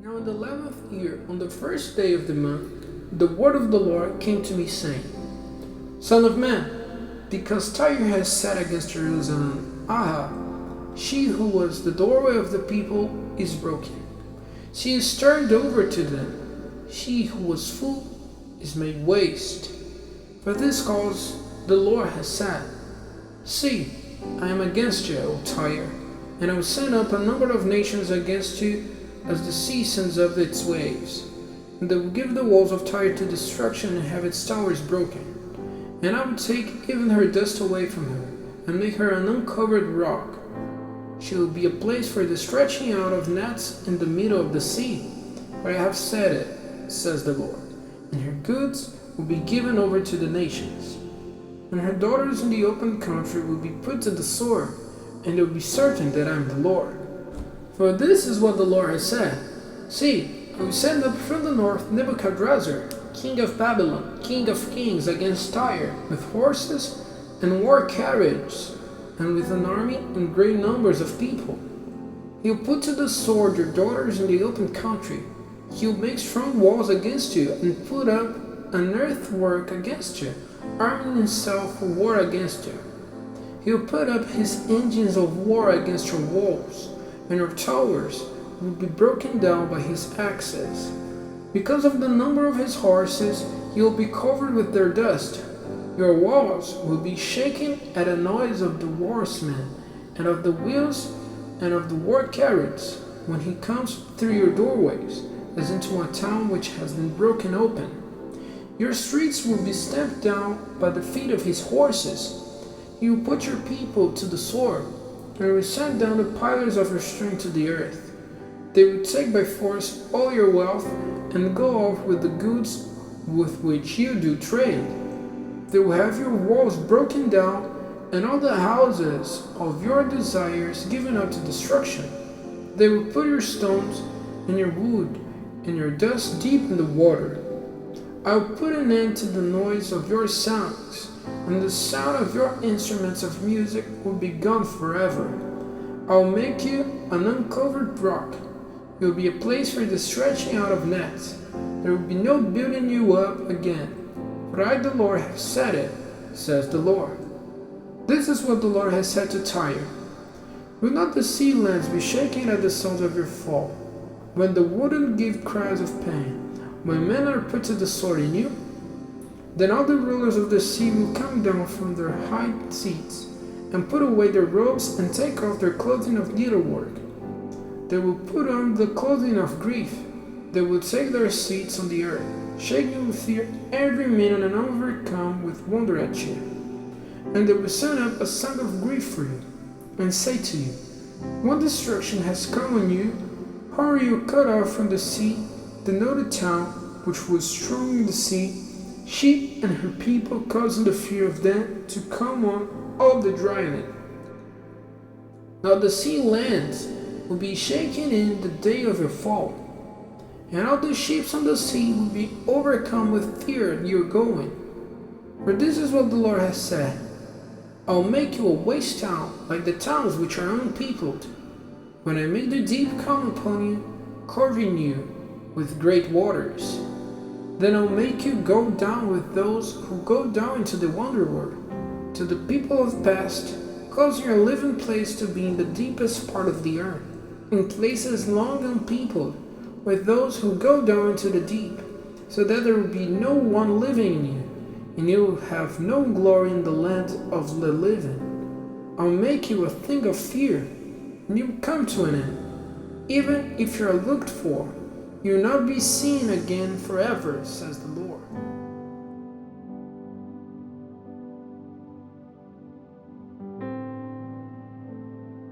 Now in the 11th year, on the first day of the month, the word of the Lord came to me, saying, Son of man, because Tyre has said against Jerusalem, Aha, she who was the doorway of the people is broken. She is turned over to them. She who was full is made waste. For this cause the Lord has said, See, I am against you, O Tyre, and I will send up a number of nations against you as the sea sends up its waves. And they will give the walls of Tyre to destruction and have its towers broken. And I will take even her dust away from her, and make her an uncovered rock. She will be a place for the stretching out of nets in the middle of the sea. For I have said it, says the Lord, and her goods will be given over to the nations. And her daughters in the open country will be put to the sword, and they will be certain that I am the Lord. For this is what the Lord has said. See, I will send up from the north Nebuchadrezzar, king of Babylon, king of kings, against Tyre, with horses and war carriages, and with an army and great numbers of people. He will put to the sword your daughters in the open country. He will make strong walls against you, and put up an earthwork against you, arming himself for war against you. He will put up his engines of war against your walls, and your towers will be broken down by his axes. Because of the number of his horses, you will be covered with their dust. Your walls will be shaken at the noise of the horsemen, and of the wheels, and of the war chariots, when he comes through your doorways, as into a town which has been broken open. Your streets will be stamped down by the feet of his horses. He will put your people to the sword, and will send down the pillars of your strength to the earth. They will take by force all your wealth, and go off with the goods with which you do trade. They will have your walls broken down, and all the houses of your desires given up to destruction. They will put your stones and your wood and your dust deep in the water. I will put an end to the noise of your songs, and the sound of your instruments of music will be gone forever. I will make you an uncovered rock. You will be a place for the stretching out of nets. There will be no building you up again. For I, the Lord, have said it, says the Lord. This is what the Lord has said to Tyre. Will not the sea lands be shaken at the sound of your fall, when the wooden give cries of pain, when men are put to the sword in you? Then all the rulers of the sea will come down from their high seats, and put away their robes, and take off their clothing of needlework. They will put on the clothing of grief. They will take their seats on the earth, shaking with fear every minute, and overcome with wonder at you. And they will send up a song of grief for you, and say to you, What destruction has come on you? How are you cut off from the sea, the noted town which was strong in the sea, sheep and her people causing the fear of them to come on all the dry land. Now the sea lands will be shaken in the day of your fall, and all the ships on the sea will be overcome with fear at your going. For this is what the Lord has said, I will make you a waste town, like the towns which are unpeopled, when I make the deep come upon you, covering you with great waters. Then I'll make you go down with those who go down into the wonderworld, to the people of past, causing your living place to be in the deepest part of the earth, in places long unpeopled, with those who go down into the deep, so that there will be no one living in you, and you will have no glory in the land of the living. I'll make you a thing of fear, and you will come to an end. Even if you are looked for, you will not be seen again forever, says the Lord.